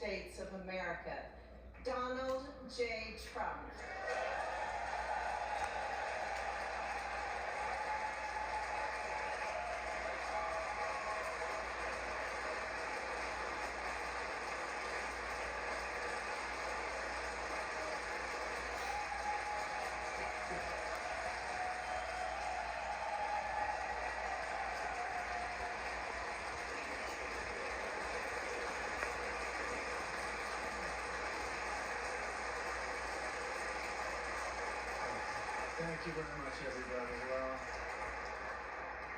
States of America, Donald J. Trump. Thank you very much, everybody. Well,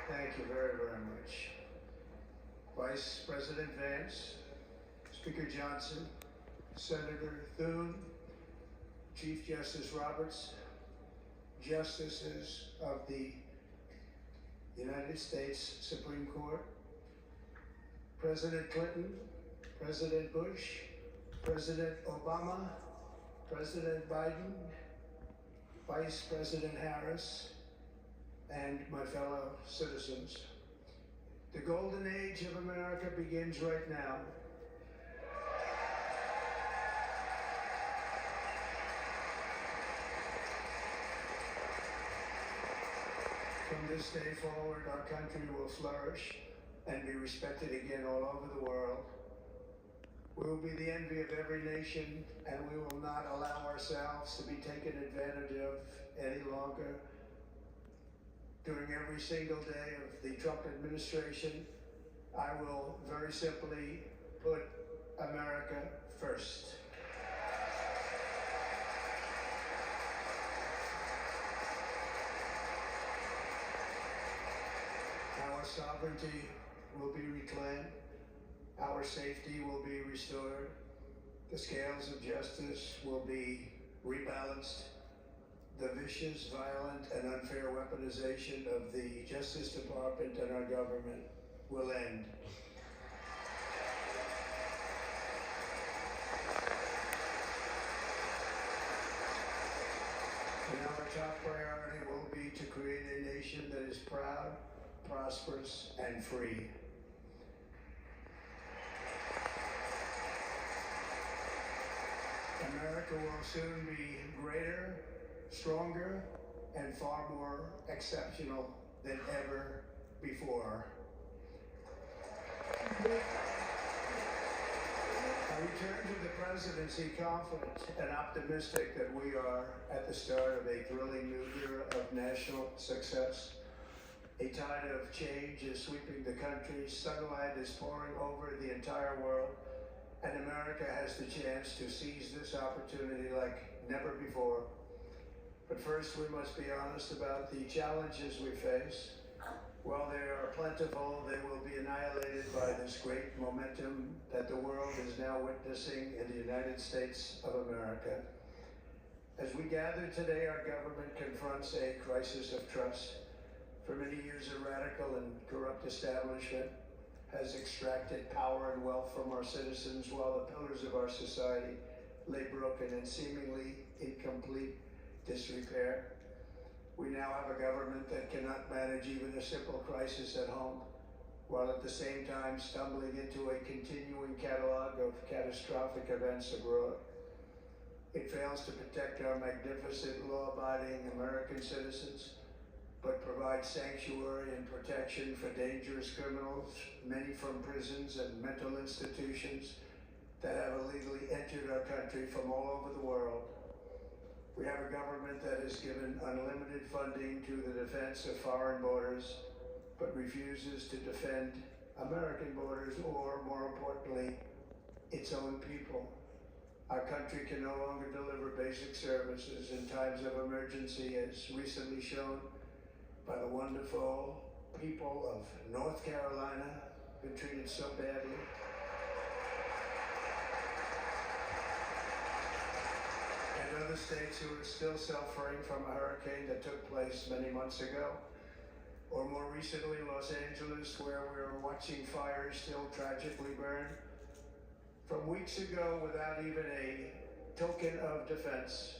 thank you very, very much. Vice President Vance, Speaker Johnson, Senator Thune, Chief Justice Roberts, Justices of the United States Supreme Court, President Clinton, President Bush, President Obama, President Biden, Vice President Harris, and my fellow citizens. The golden age of America begins right now. From this day forward, our country will flourish and be respected again all over the world. We will be the envy of every nation, and we will not allow ourselves to be taken advantage of any longer. During every single day of the Trump administration, I will very simply put America first. Our sovereignty will be reclaimed. Our safety will be restored. The scales of justice will be rebalanced. The vicious, violent, and unfair weaponization of the Justice Department and our government will end. And our top priority will be to create a nation that is proud, prosperous, and free. America will soon be greater, stronger, and far more exceptional than ever before. I return to the presidency confident and optimistic that we are at the start of a thrilling new era of national success. A tide of change is sweeping the country, sunlight is pouring over the entire world, and America has the chance to seize this opportunity like never before. But first, we must be honest about the challenges we face. While they are plentiful, they will be annihilated by this great momentum that the world is now witnessing in the United States of America. As we gather today, our government confronts a crisis of trust. For many years, a radical and corrupt establishment has extracted power and wealth from our citizens while the pillars of our society lay broken and seemingly in complete disrepair. We now have a government that cannot manage even a simple crisis at home, while at the same time stumbling into a continuing catalog of catastrophic events abroad. It fails to protect our magnificent, law-abiding American citizens, but provides sanctuary and protection for dangerous criminals, many from prisons and mental institutions that have illegally entered our country from all over the world. We have a government that has given unlimited funding to the defense of foreign borders, but refuses to defend American borders or, more importantly, its own people. Our country can no longer deliver basic services in times of emergency, as recently shown by the wonderful people of North Carolina, been treated so badly. And other states who are still suffering from a hurricane that took place many months ago. Or more recently, Los Angeles, where we're watching fires still tragically burn. From weeks ago, without even a token of defense,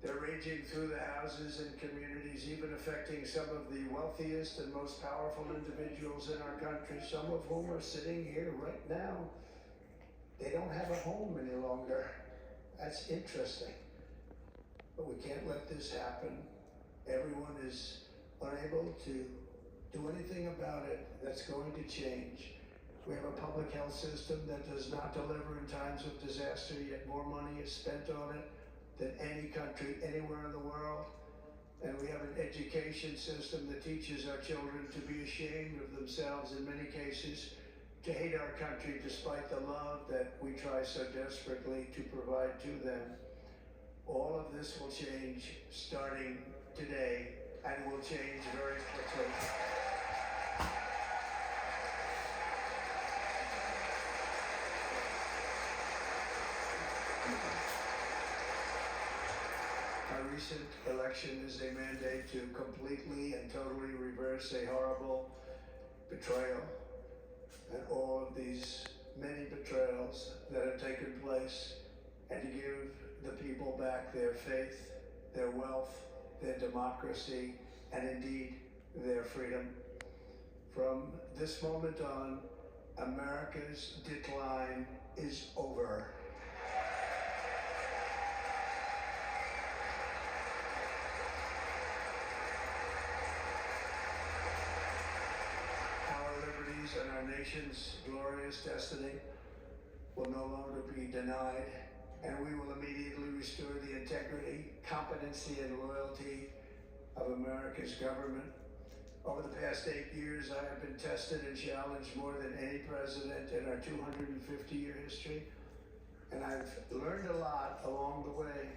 they're raging through the houses and communities, even affecting some of the wealthiest and most powerful individuals in our country, some of whom are sitting here right now. they don't have a home any longer. That's interesting. But we can't let this happen. Everyone is unable to do anything about it. That's going to change. We have a public health system that does not deliver in times of disaster, yet more money is spent on it than any country anywhere in the world. And we have an education system that teaches our children to be ashamed of themselves in many cases, to hate our country despite the love that we try so desperately to provide to them. All of this will change starting today, and will change very quickly. Our recent election is a mandate to completely and totally reverse a horrible betrayal, and all of these many betrayals that have taken place, and to give the people back their faith, their wealth, their democracy, and indeed their freedom. From this moment on, America's decline is over. Our liberties and our nation's glorious destiny will no longer be denied, and we will immediately restore the integrity, competency, and loyalty of America's government. Over the past 8 years, I have been tested and challenged more than any president in our 250-year history, and I've learned a lot along the way.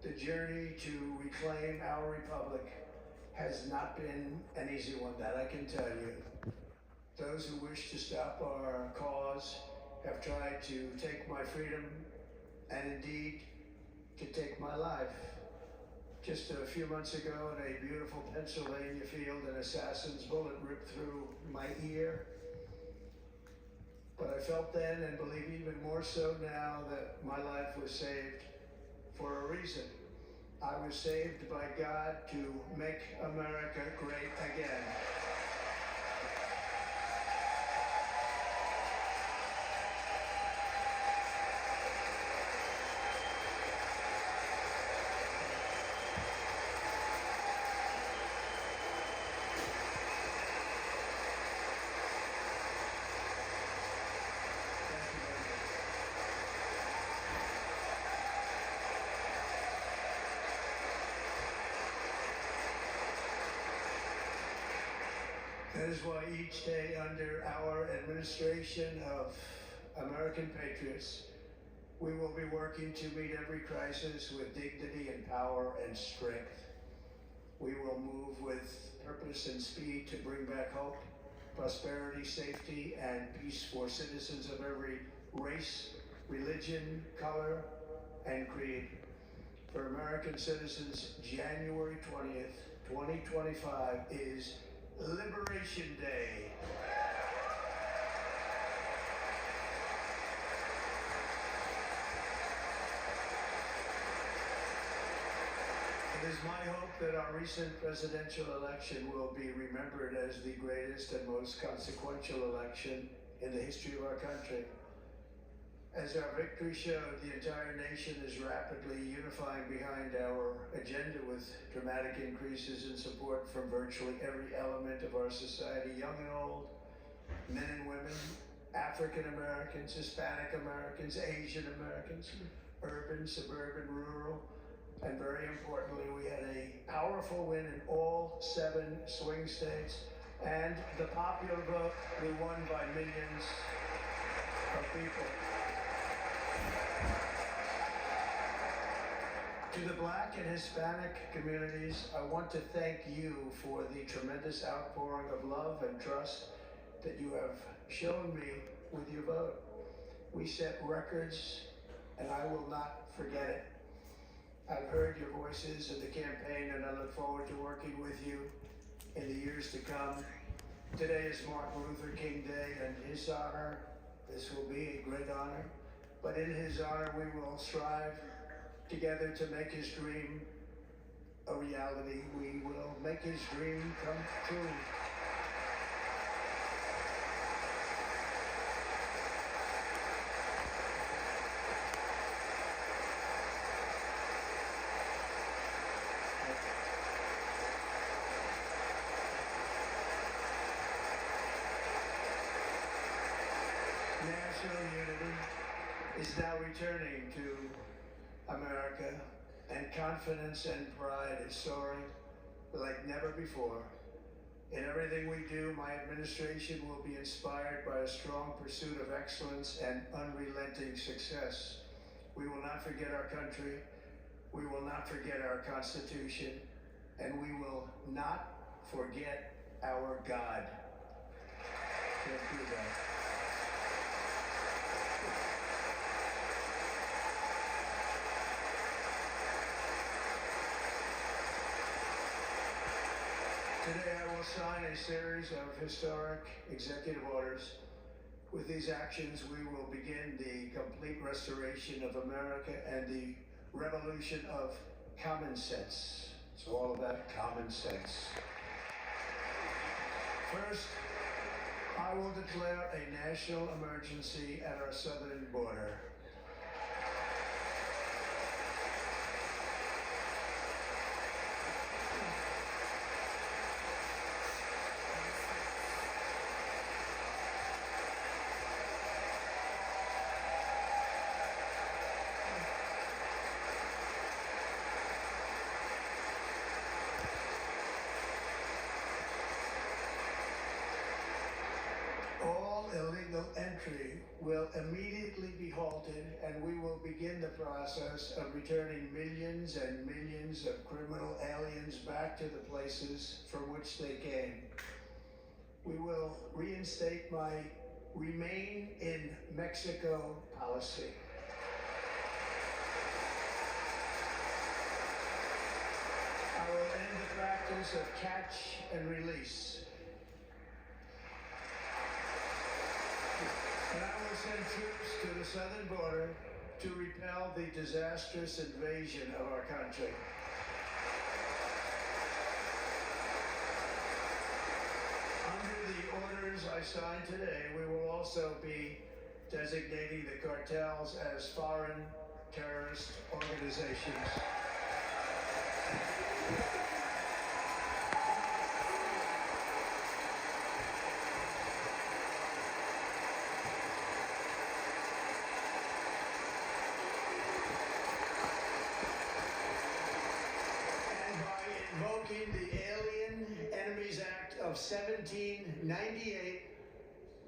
The journey to reclaim our republic has not been an easy one, that I can tell you. Those who wish to stop our cause have tried to take my freedom and indeed to take my life. Just a few months ago in a beautiful Pennsylvania field, an assassin's bullet ripped through my ear. But I felt then, and believe even more so now, that my life was saved for a reason. I was saved by God to make America great again. That is why each day under our administration of American patriots, we will be working to meet every crisis with dignity and power and strength. We will move with purpose and speed to bring back hope, prosperity, safety, and peace for citizens of every race, religion, color, and creed. For American citizens, January 20th, 2025 is Liberation Day. It is my hope that our recent presidential election will be remembered as the greatest and most consequential election in the history of our country. As our victory showed, the entire nation is rapidly unifying behind our agenda with dramatic increases in support from virtually every element of our society, young and old, men and women, African Americans, Hispanic Americans, Asian Americans, urban, suburban, rural, and very importantly, we had a powerful win in all 7 swing states, and the popular vote we won by millions of people. To the Black and Hispanic communities, I want to thank you for the tremendous outpouring of love and trust that you have shown me with your vote. We set records, and I will not forget it. I've heard your voices in the campaign, and I look forward to working with you in the years to come. Today is Martin Luther King Day, and in his honor, this will be a great honor, but in his honor, we will strive together to make his dream a reality. We will make his dream come true. national unity is now returning to America, and confidence and pride is soaring like never before. In everything we do, my administration will be inspired by a strong pursuit of excellence and unrelenting success. We will not forget our country, we will not forget our Constitution, and we will not forget our God. Can't do that. Today I will sign a series of historic executive orders. With these actions, we will begin the complete restoration of America and the revolution of common sense. It's all about common sense. First, I will declare a national emergency at our southern border. Illegal entry will immediately be halted, and we will begin the process of returning millions and millions of criminal aliens back to the places from which they came. We will reinstate my Remain in Mexico policy. I will end the practice of catch and release. And I will send troops to the southern border to repel the disastrous invasion of our country. Under the orders I signed today, we will also be designating the cartels as foreign terrorist organizations. The Alien Enemies Act of 1798,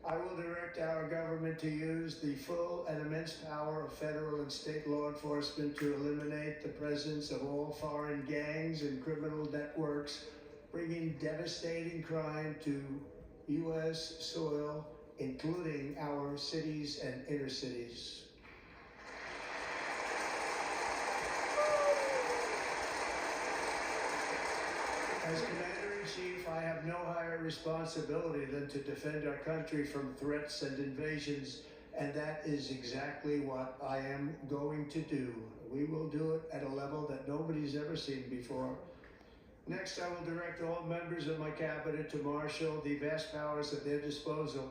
I will direct our government to use the full and immense power of federal and state law enforcement to eliminate the presence of all foreign gangs and criminal networks, bringing devastating crime to U.S. soil, including our cities and inner cities. As Commander-in-Chief, I have no higher responsibility than to defend our country from threats and invasions, and that is exactly what I am going to do. We will do it at a level that nobody's ever seen before. Next, I will direct all members of my cabinet to marshal the vast powers at their disposal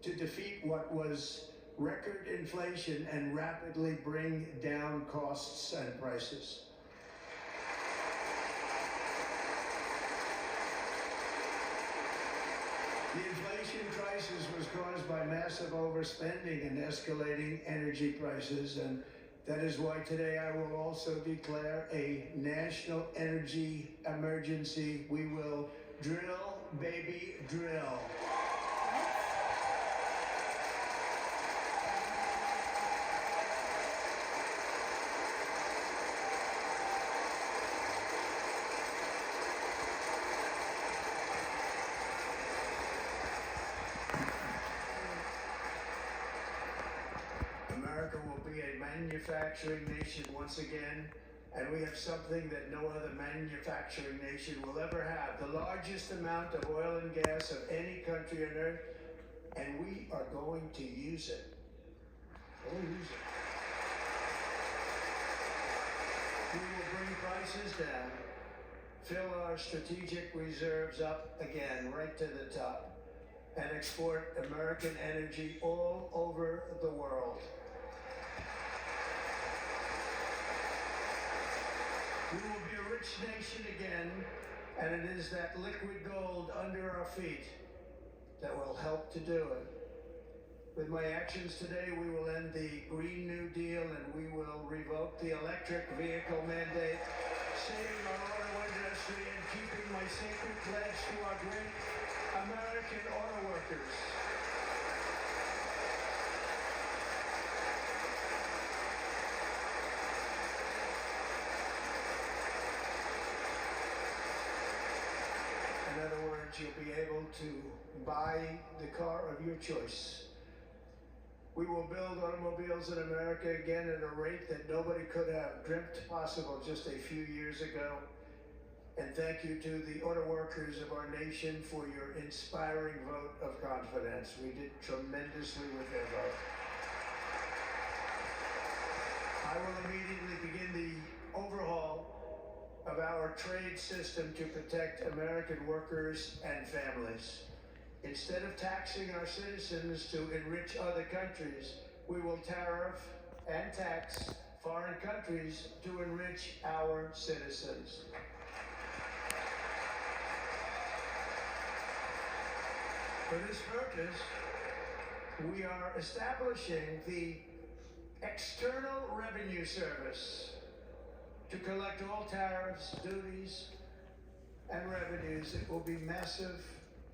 to defeat what was record inflation and rapidly bring down costs and prices. The inflation crisis was caused by massive overspending and escalating energy prices, and that is why today I will also declare a national energy emergency. We will drill, baby, drill. America will be a manufacturing nation once again, and we have something that no other manufacturing nation will ever have, the largest amount of oil and gas of any country on earth, and we are going to use it. We'll use it. We will bring prices down, fill our strategic reserves up again, right to the top, and export American energy all over the world. We will be a rich nation again, and it is that liquid gold under our feet that will help to do it. With my actions today, we will end the Green New Deal and we will revoke the electric vehicle mandate, saving our auto industry and keeping my sacred pledge to our great American auto workers. In other words, you'll be able to buy the car of your choice. We will build automobiles in America again at a rate that nobody could have dreamt possible just a few years ago. And thank you to the auto workers of our nation for your inspiring vote of confidence. We did tremendously with their vote. I will immediately begin the overhaul of our trade system to protect American workers and families. Instead of taxing our citizens to enrich other countries, we will tariff and tax foreign countries to enrich our citizens. For this purpose, we are establishing the External Revenue Service to collect all tariffs, duties, and revenues. It will be massive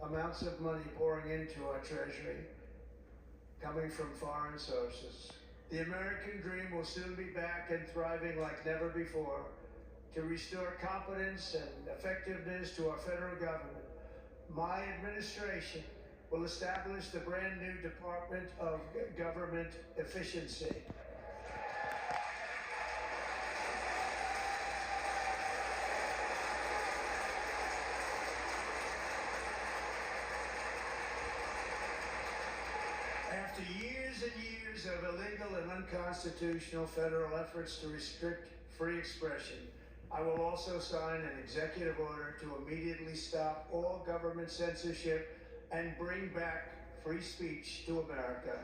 amounts of money pouring into our treasury, coming from foreign sources. The American dream will soon be back and thriving like never before. To restore confidence and effectiveness to our federal government, my administration will establish the brand new Department of Government Efficiency. After years and years of illegal and unconstitutional federal efforts to restrict free expression, I will also sign an executive order to immediately stop all government censorship and bring back free speech to America.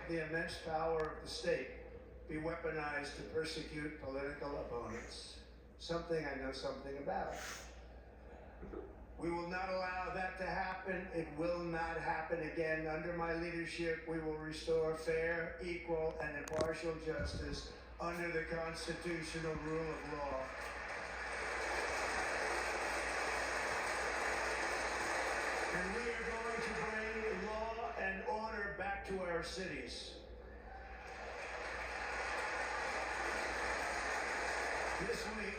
The immense power of the state be weaponized to persecute political opponents. Something I know something about. We will not allow that to happen. It will not happen again. Under my leadership, we will restore fair, equal, and impartial justice under the constitutional rule of law. And we are going to bring law and order back to our cities. This week,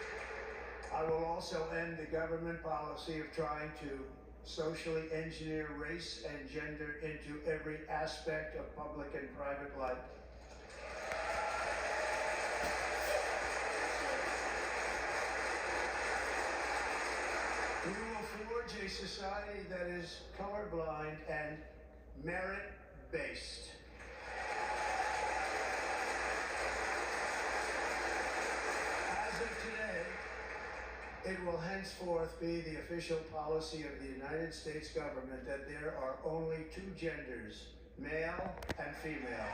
I will also end the government policy of trying to socially engineer race and gender into every aspect of public and private life. We will forge a society that is colorblind and merit-based. As of today, it will henceforth be the official policy of the United States government that there are only two genders, male and female.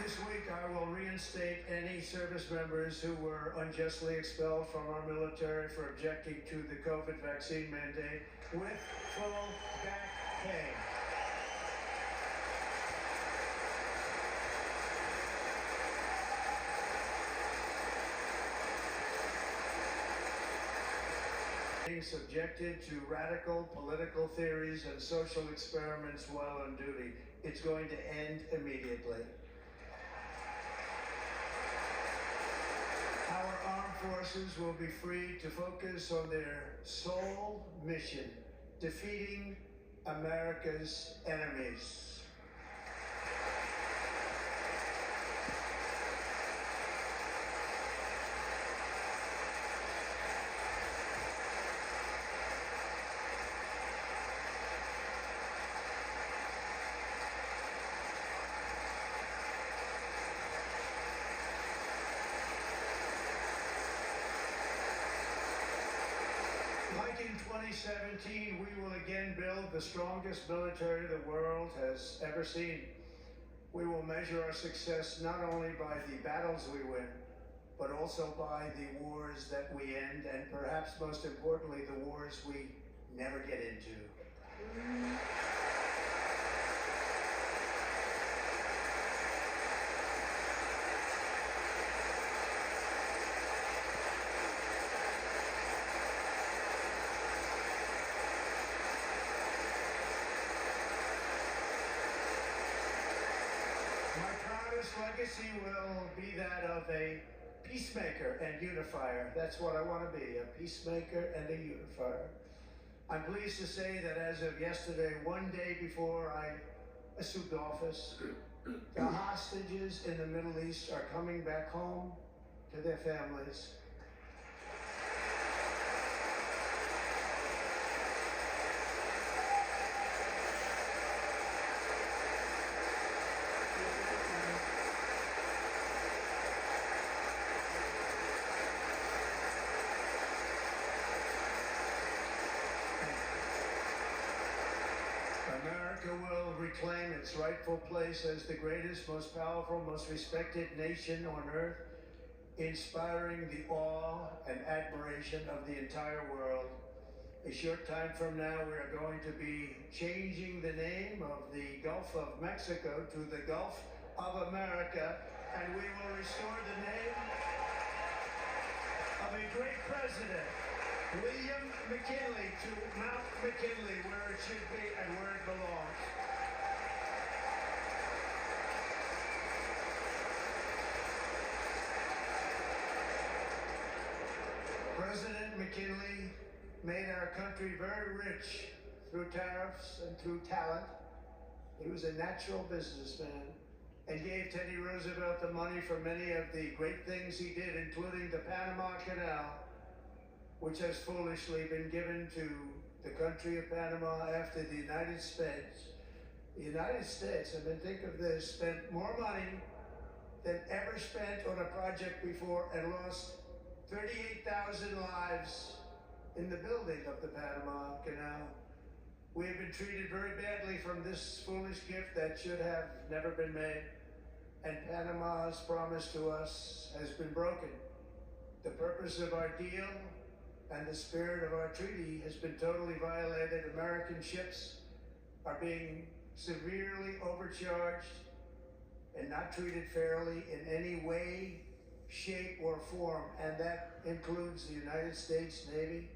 This week, I will reinstate any service members who were unjustly expelled from our military for objecting to the COVID vaccine mandate with full back pay. Being subjected to radical political theories and social experiments while on duty. It's going to end immediately. Our armed forces will be free to focus on their sole mission, defeating America's enemies. like in 2017, we will again build the strongest military the world has ever seen. We will measure our success not only by the battles we win, but also by the wars that we end, and perhaps most importantly, the wars we never get into. My proudest legacy will be that of a peacemaker and unifier. That's what I want to be, a peacemaker and a unifier. I'm pleased to say that as of yesterday, one day before I assumed office, the hostages in the Middle East are coming back home to their families. America will reclaim its rightful place as the greatest, most powerful, most respected nation on earth, inspiring the awe and admiration of the entire world. A short time from now, we are going to be changing the name of the Gulf of Mexico to the Gulf of America, and we will restore the name of a great president, William McKinley, to Mount McKinley, where it should be and where it belongs. President McKinley made our country very rich through tariffs and through talent. He was a natural businessman and gave Teddy Roosevelt the money for many of the great things he did, including the Panama Canal, which has foolishly been given to the country of Panama after the United States. The United States, I mean, think of this, spent more money than ever spent on a project before and lost 38,000 lives in the building of the Panama Canal. We have been treated very badly from this foolish gift that should have never been made. And Panama's promise to us has been broken. The purpose of our deal and the spirit of our treaty has been totally violated. American ships are being severely overcharged and not treated fairly in any way, shape, or form, and that includes the United States Navy.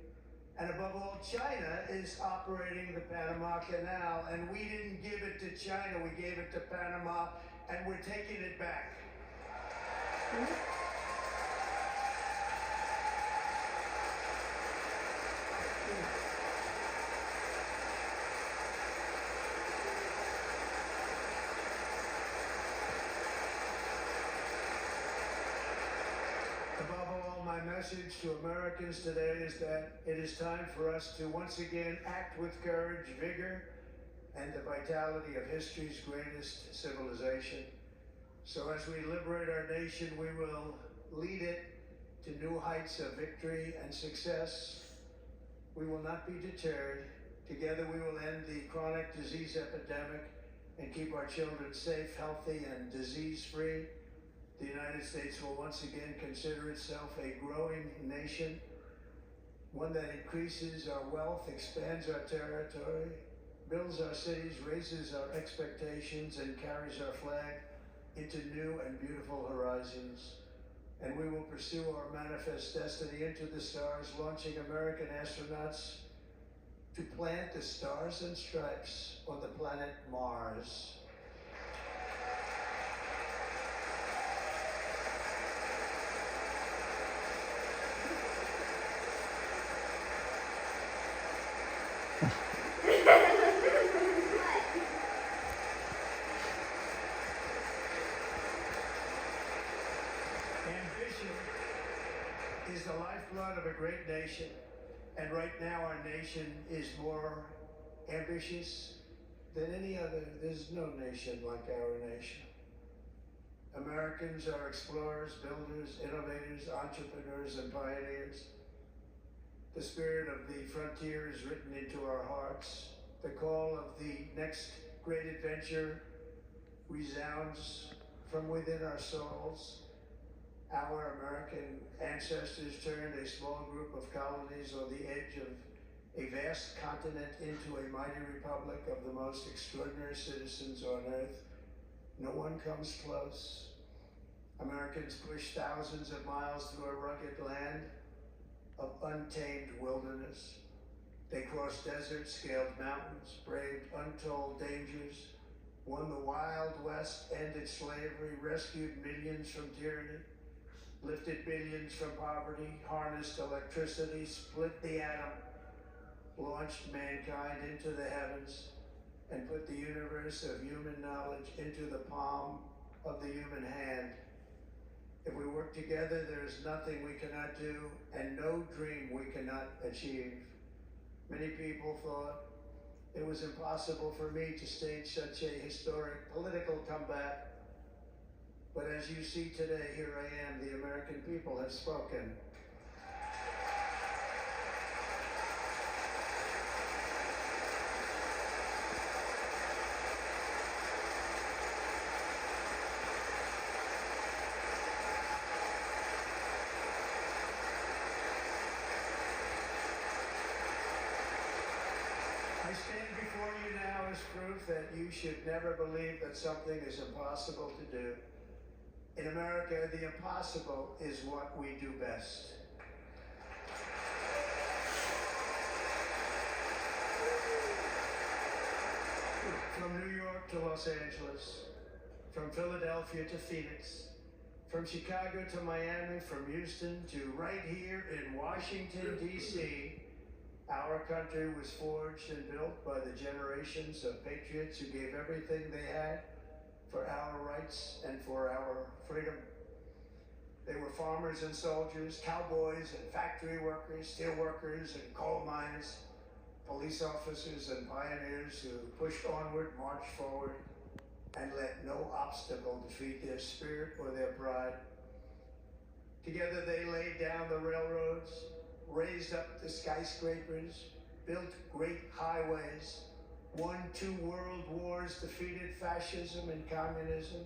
And above all, China is operating the Panama Canal, and we didn't give it to China, we gave it to Panama, and we're taking it back. Above all, my message to Americans today is that it is time for us to once again act with courage, vigor, and the vitality of history's greatest civilization. So as we liberate our nation, we will lead it to new heights of victory and success. We will not be deterred. Together we will end the chronic disease epidemic and keep our children safe, healthy, and disease-free. The United States will once again consider itself a growing nation, one that increases our wealth, expands our territory, builds our cities, raises our expectations, and carries our flag into new and beautiful horizons. And we will pursue our manifest destiny into the stars, launching American astronauts to plant the stars and stripes on the planet Mars. Ambition is the lifeblood of a great nation, and right now our nation is more ambitious than any other. There's no nation like our nation. Americans are explorers, builders, innovators, entrepreneurs, and pioneers. The spirit of the frontier is written into our hearts. The call of the next great adventure resounds from within our souls. Our American ancestors turned a small group of colonies on the edge of a vast continent into a mighty republic of the most extraordinary citizens on earth. No one comes close. Americans pushed thousands of miles through a rugged land of untamed wilderness. They crossed deserts, scaled mountains, braved untold dangers, won the Wild West, ended slavery, rescued millions from tyranny, lifted billions from poverty, harnessed electricity, split the atom, launched mankind into the heavens, and put the universe of human knowledge into the palm of the human hand. If we work together, there is nothing we cannot do, and no dream we cannot achieve. Many people thought it was impossible for me to stage such a historic political comeback. But as you see today, here I am. The American people have spoken. I stand before you now as proof that you should never believe that something is impossible to do. In America, the impossible is what we do best. From New York to Los Angeles, from Philadelphia to Phoenix, from Chicago to Miami, from Houston to right here in Washington, D.C., our country was forged and built by the generations of patriots who gave everything they had for our rights and for our freedom. They were farmers and soldiers, cowboys and factory workers, steel workers and coal miners, police officers and pioneers who pushed onward, marched forward, and let no obstacle defeat their spirit or their pride. Together they laid down the railroads, raised up the skyscrapers, built great highways, won 2 world wars, defeated fascism and communism,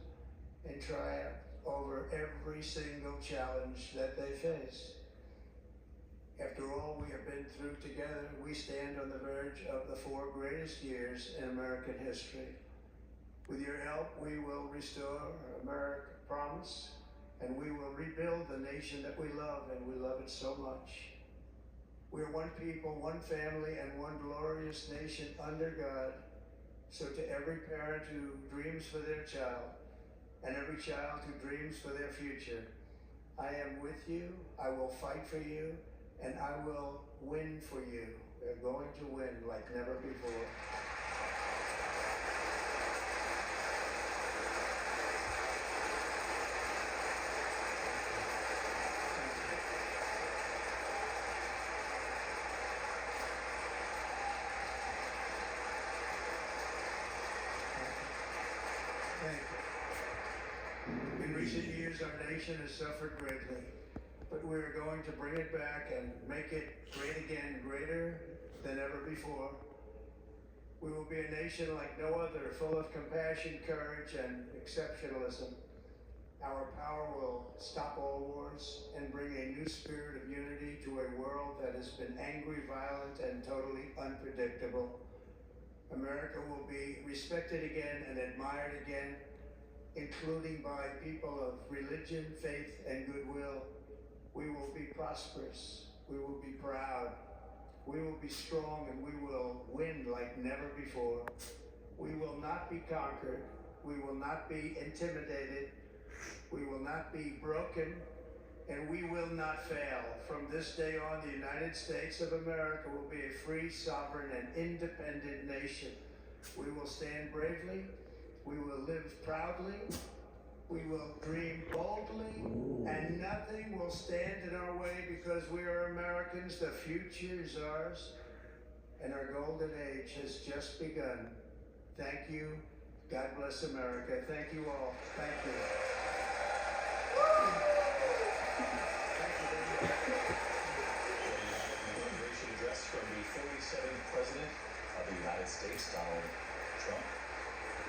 and triumphed over every single challenge that they faced. After all we have been through together, we stand on the verge of the 4 greatest years in American history. With your help, we will restore America's promise, and we will rebuild the nation that we love, and we love it so much. We are one people, one family, and one glorious nation under God. So to every parent who dreams for their child, and every child who dreams for their future, I am with you, I will fight for you, and I will win for you. We're going to win like never before. Thank you. In recent years, our nation has suffered greatly, but we are going to bring it back and make it great again, greater than ever before. We will be a nation like no other, full of compassion, courage, and exceptionalism. Our power will stop all wars and bring a new spirit of unity to a world that has been angry, violent, and totally unpredictable. America will be respected again and admired again, including by people of religion, faith, and goodwill. We will be prosperous. We will be proud. We will be strong, and we will win like never before. We will not be conquered. We will not be intimidated. We will not be broken, and we will not fail. From this day on, the United States of America will be a free, sovereign, and independent nation. We will stand bravely. We will live proudly. We will dream boldly, and nothing will stand in our way because we are Americans. The future is ours, and our golden age has just begun. Thank you. God bless America. Thank you all. Thank you.